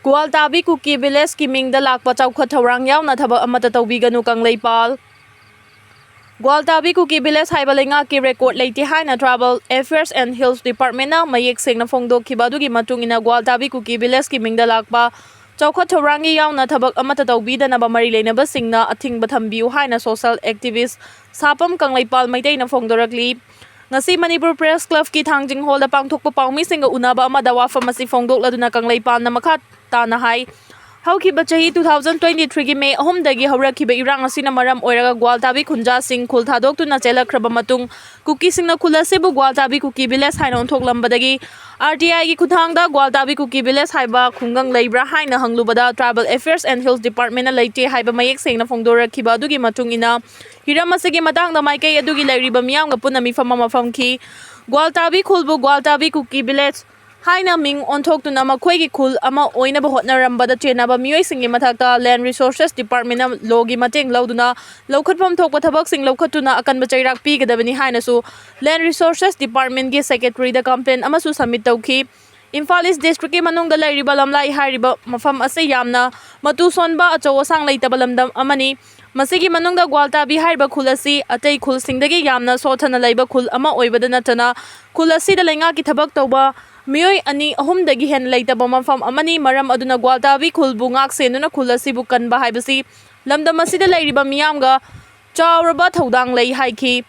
Leitabagi Kuki village ki mingda lakpa chawkhat thawrang yauna thabak amata tawbiganu Leitabagi Kuki village haiba lenga ki record leite haina Travel Affairs and Hills Department na mayek sengna phongdokhiba adugi matungina Leitabagi Kuki village ki mingda lakpa chawkhat thawrangi yauna thabak amata tawbidanaba mari leinaba singna athingba thambiu haina social activist sapam Leipal maiteina phongdorakli ngasi Manipur Press Club ki thangjing hall da pangthokpa paumi singa unaba amada wafam asi phongdokladuna Leipal na makha tana hai haukiba chahi 2023 gi May 3 dagi haurakhiba irang asina maram oiraga Leitabagi khunja sing khul thadoktu chelakraba matung Kuki singna khulasibu Leitabagi Kuki village haina onthoklambadagi RTI gi kuthangda Leitabagi Kuki village haiba khungang leibra haina hanglubada Travel Affairs and Hills Department na leite haiba mayek sengna phongdorakhiba adugi matungina hiramasigi matangda maikai adugi leiriba miyamga punna mifam mafamki Leitabagi khulbu Leitabagi Kuki village haina ming onthoktuna makhoi khul ama oinaba hotnarambada chenaba miyoi singi mathakta Land Resources Department na logi mateng lauduna lokhatpam thokpa thabak sing lokhatuna akanba chairak pigadabani haina su Land Resources Department gi secretary da complaint amasu submit tawki Imphal East District ki manungda lairiba lamlai hariba mafam ase yamna matu sonba achaw sang leitaba lamdam amani masigi manungda Leitabagi hariba khulasi atei khul singdagi yamna sothana leiba khul ama oibada natana khulasi da lenga ki thabak tawba Miyoi ani ahumdagi hen leitaba mafam amani maram aduna Leitabagi khulbu ngak senuna khulasibu kanba haibasi lamdam asida leiriba miyamga chawraba thodang lei haiki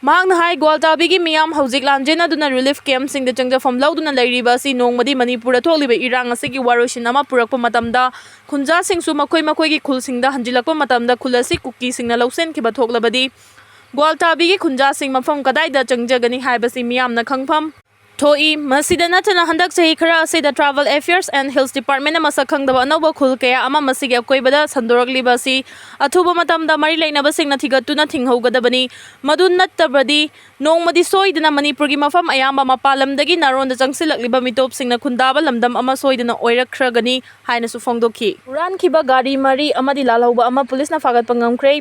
mahangna hai Leitabagi miyam hojik lanjena aduna relief camp singda changjafam lauduna leiriba si nongmadi Manipura tholiba irang asigi warosin ama purakpa matamda khunja singsu makhoi gi khul singda hanjilakpa matamda khulasi Kuki singna lausen kiba thoklabadi Leitabagi khunja sing mafam kadaida changjagani haibasi miyamna khangpham Thoi masida natana handak chahi khara asida Travel Affairs and Hills Department na masak khangdaba anauba khul kaya ama masigi akoibada sandoragliba si athuba matamda mari leinaba singna thigatuna thinghaugadabani madu nattabadi nongmadi soidana Manipur gi mafam ayamba mapalamdagi naronda changsilakliba mitop singna khundaba lamdam ama soidana oirakhragani haina su phongdokhi huran khiba gari mari amadi lalhauba ama police na fagat pangamkhrei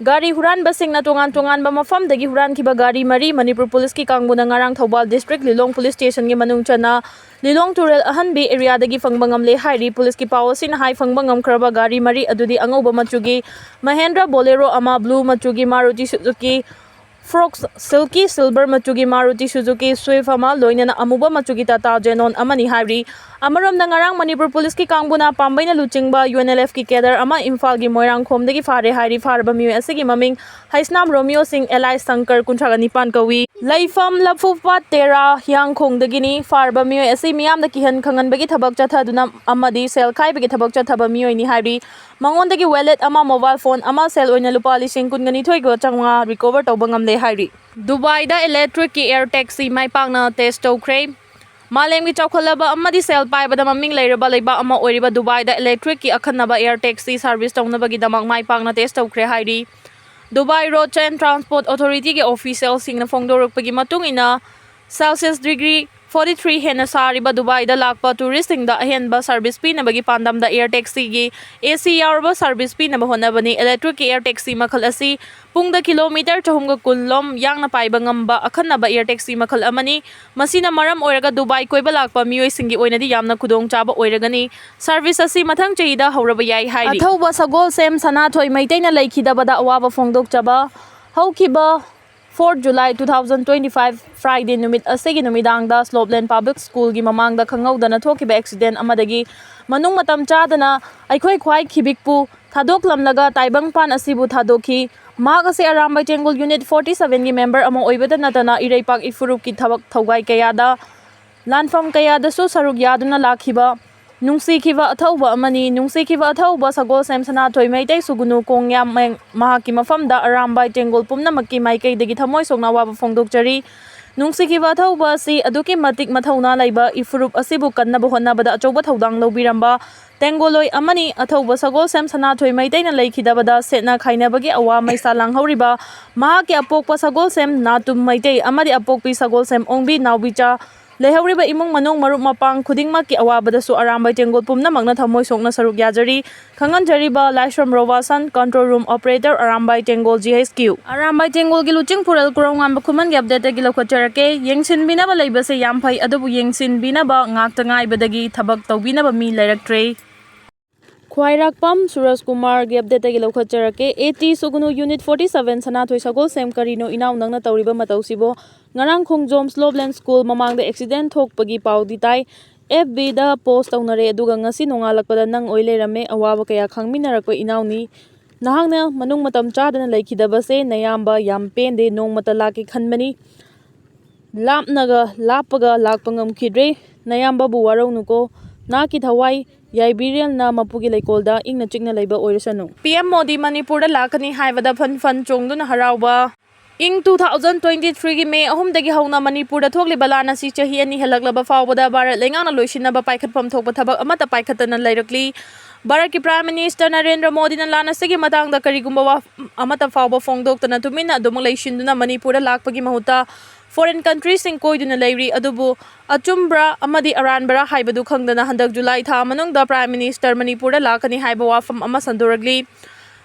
Gari huran basing na tungan ba mafam dagi huran kiba gari mari Manipur Police ki kangbuna ngarang Thobal District Lilong Police Station gi manung chana Lilong Turel Ahanbi area dagi fangbangam le hairi police ki pawasin hai fangbangam khraba gari mari adudi angoba machugi Mahindra Bolero ama blue machugi Maruti Suzuki Frogs Silky Silver machugi Maruti Suzuki Swift ama loina na amuba machugi Tata Genon amani hairi amaram na ngarang Manipur Police ki kangbuna pambay na luchingba UNLF ki kedar ama Imphal gi Moirang khom dagi fare hairi farba miyo asigi maming Haisnam Romeo Singh Eli Sankar kuntragani kawi Laifam Lafupa Tera Hyang Khong dagini farba miyo asi miyam da kihan khangan bagi thabak chathaduna amadi sel khai bagi thabak chathaba miyo ni hairi mangon dagi wallet ama mobile phone ama sel oina lupa lising kungani thoi go changwa recover tawbangam le hairi Dubai da electric ki air taxi mai pangna test tawkhrei Malem ki chawkhalaba amadi sel paibada maming leiraba leiba ama oiriba Dubai da electric ki akhanaba air taxi service tawnabagi damak mai pangna test tawkhrei hairi Dubai Road and Transport Authority ki official singna phongdorukpagi matung ina Celsius degree 43 hena sariba Dubai da lakpa tourist singda ahenba service pinabagi pandam da air taxi gi AC yarba service pinaba honabani electric air taxi makhal asi pungda kilometer chahumga kullom yangna paiba ngamba akhanaba air taxi makhal amani masina maram oiraga Dubai koiba lakpa miyoi singi oinadi yamna khudong chaba oiragani service asi mathang chahida hauraba yai hairi athauba sagol sem sanathoi maitaina laikhidabada awaba phongdok chaba haukiba 4 July 2025 Friday numit asegi numidangda Slopeland Public School gi mamangda khangawdana thokiba accident amadagi manung matam chadana aikhoi khwai khibikpu thadoklamlaga taibangpan asibu thadokhi magase aramba chengul unit 47 gi member amo oibada natana iraipak ifurup ki thabak thogai kayada lanfam kayada su saruk yaduna lakhiba nungsikhiba athauba amani nungsikhiba athauba sagol semsana thoi maitai sugunu kongyam mahaki mafamda aramba chengol pumnamakki maikai dagi thamoi songna waba phongdokchari nungsikhiba athauba si aduki matik mathauna laiba ifurup asibu kannaba honnabada achoba thodang lobiramba tengoloi amani athauba sagol semsana thoi maitaina laikhidabada setna khainabagi awa maisa langhauriba mahaki apokpa sagol sem natum maitai amadi apokpi sagol sem ongbi naubicha Leihawriba imong manung marup mapang khudingmakki awabadasu arambai tengol pumnamakna thamoi sokna saruk yajari khanganjariba Laishram Rowasan control room operator arambai tengol GHQ arambai tengol gi luching pural Korounganba khuman gi update gi lokhacherake yengsinbinaba leibase yam phai adubu yengsinbinaba ngakta ngaibadagi thabak tawbinaba mi leiraktre Khwairakpam Suraj Kumar gi update gi lokhacherake AT Sugunu Unit 47 Sanathoi Sagol Sem Karino inaw nangna tawriba matausibo ngarang Khongjom Slopland School mamangda accident thokpagi paudi tai FB da post taunare aduga ngasi nongalakpada nang oi leirame awaba kaya khangminarakpa inawni nahangna manung matam chadana leikidabase nayamba yam pende nongmata laki khanbani lappaga lakpangam khidre nayamba bu waraunuko naki thawai Yaibirial na mapugi leikolda ingna chingna leiba oirasanu PM Modi Manipurda lakani haibada fan chongduna harauba Ing 2023 gi May 3 dagi hauna Manipurda thokliba lana si chahi ani helaklaba fawbada Bharat lengana loisinaba paikhatpam thokpa thabak amata paikhatana leirakli Bharat ki Prime Minister Narendra Modi na lana sigi matangda karigumba amata fawba fongdoktana tumina adumang leisinduna Manipurda lakpagi mahuta foreign countries sing koiduna leiri adubu achumbra amadi aranbara haibadu khangdana handak July tha manungda Prime Minister Manipurda lakani haiba wafam ama sanduragli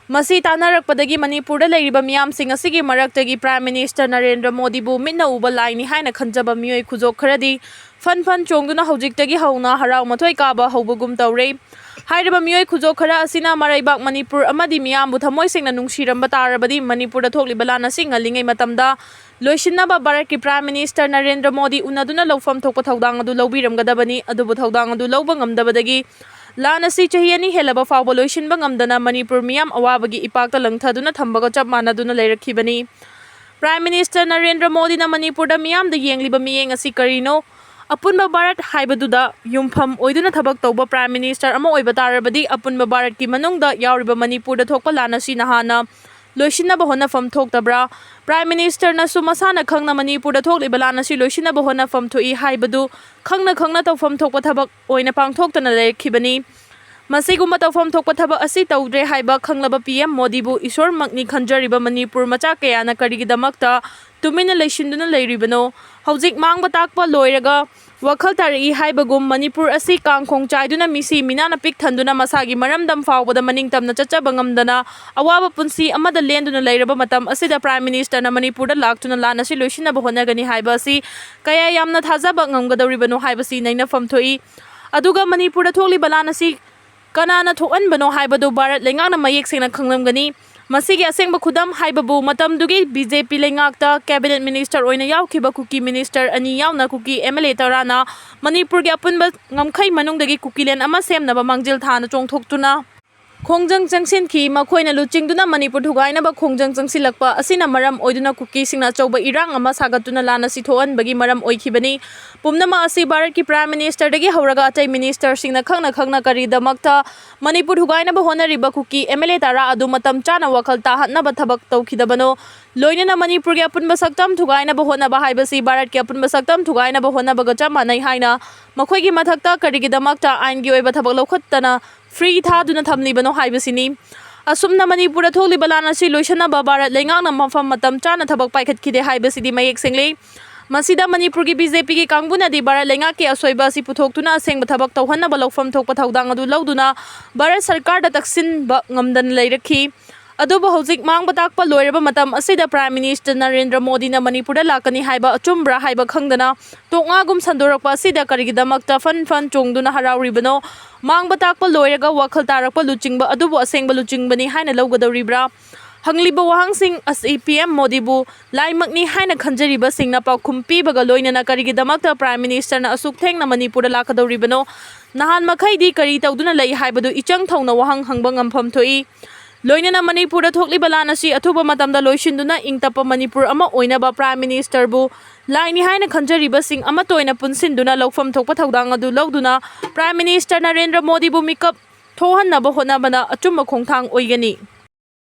Masi tanarakpadagi Manipurda leiriba miyamsing asigi maraktagi Prime Minister Narendra Modi bu minna uba laini haina khanjaba miyoi khujok kharadi fan chongduna haujiktagi hauna harau mathoi kaba haubagum tawre hairiba miyoi khujok khara asina maraibak Manipur amadi miyambu thamoi singna nungsiramba tarabadi Manipurda thokliba lana singa lingai matamda loisinaba Bharat ki Prime Minister Narendra Modi unaduna lawfam thokpa thaudang adu lawbiramgadabani adubu thaudang adu lawba ngamdabadagi Lana si chahiani helaba fawba loisinba ngamdana Manipur miyam awabagi ipakta langthaduna thambaga chap manaduna leirakhibani Prime Minister Narendra Modi na Manipurda miyamda yengliba miyeng asi karino apunba Bharat haibaduda yumpham oiduna thabak tawba Prime Minister ama oiba tarabadi apunba Bharat ki manungda yauriba Manipurda thokpa lana si nahana loisinaba honafam thoktabra Prime Minister na sumasana khangna Manipurda thokliba lana si loisinaba honafam thoi haibadu khangna tawfam thokpa thabak oina pangthoktana leikhibani masiguma tawfam thokpa thabak asi tawdre haiba khanglaba PM Modi bu isor makni khanjariba Manipur macha kayana karigidamakta tumina leisinduna leiribano hojik mangba takpa loiraga wakhal tari haibagum Manipur asi kangkhong chaiduna misi minana pik thanduna masagi maramdam fawbada maningtamna chachaba ngamdana awaba punsi amada lenduna leiraba matam asida Prime Minister na Manipurda laktuna lana si loisinaba honagani haiba asi kaya yamna thajaba ngamgadawribano haiba si naina famthoi aduga Manipurda thokliba lana si kanana thoanbano haibadu Bharat lengana mayek sengna khanglamgani Masigi asengba khudam haibabu matamdugi BJP lengakta cabinet minister oina yaukhiba Kuki minister ani yauna Kuki MLA tarana Manipur gi apunba ngamkhai manungdagi Kukilen ama semnaba mangjil thana chongthoktuna Khongjang jangsin ki makhoina luchingduna Manipur thugaina ba khongjang jangsilakpa asina maram oiduna Kuki singna chauba irang ama sagatuna lana sithoan bagi maram oikhibani pumnama asi Bharat ki Prime Minister dagi hauraga atai minister singna khangna kari damakta Manipur thugaina ba honariba Kuki MLA tara adu matam chana wakhal tahatna ba thabak tawkhidabano loinana Manipur gi apunba saktam thugaina ba hona ba haibasi Bharat ki apunba saktam thugaina ba hona ba gacha manai haina makhoi gi mathakta karigi damakta ain gi oiba thabak lokhattana free thaduna thamlibano haibasini asumna Manipurda thokliba lana si loisanaba Bharat lengangna mafam matam chana thabak paikhatkide haibasidi mayek sengle masida Manipur gi BJP gi kangbuna di Bharat lengaki asoiba si puthoktuna asengba thabak tawhanna ba lawfam thokpa thaudang adu lawduna Bharat sarkar da taksin ba ngamdan leirakhi aduba hojik mangba takpa loiraba matam asida Prime Minister Narendra Modi na Manipurda lakani haiba achumbra haiba khangdana tongagum sandorakpa asida karigidamakta fan chongduna harauribano mangba takpa loiraga wakhal tarakpa luchingba adubu asengba luchingbani haina lawgadawribra hangliba wahangsing asi PM Modi bu laimakni haina khanjariba singna paukhum pibaga loinana karigidamakta Prime Minister na asuk thengna Manipurda lakadawribano nahan makhaidi kari tawduna lai haibadu ichang thawna wahang hangba ngampham thoi loinana Manipurda thokliba lana si athuba matamda loisinduna ingtapa Manipur ama oinaba Prime Minister bu laini haina khanjariba sing ama toina punsinduna lawfam thokpa thaudang adu lawduna Prime Minister Narendra Modi bu mikap thohannaba honabana achumma khongthang oigani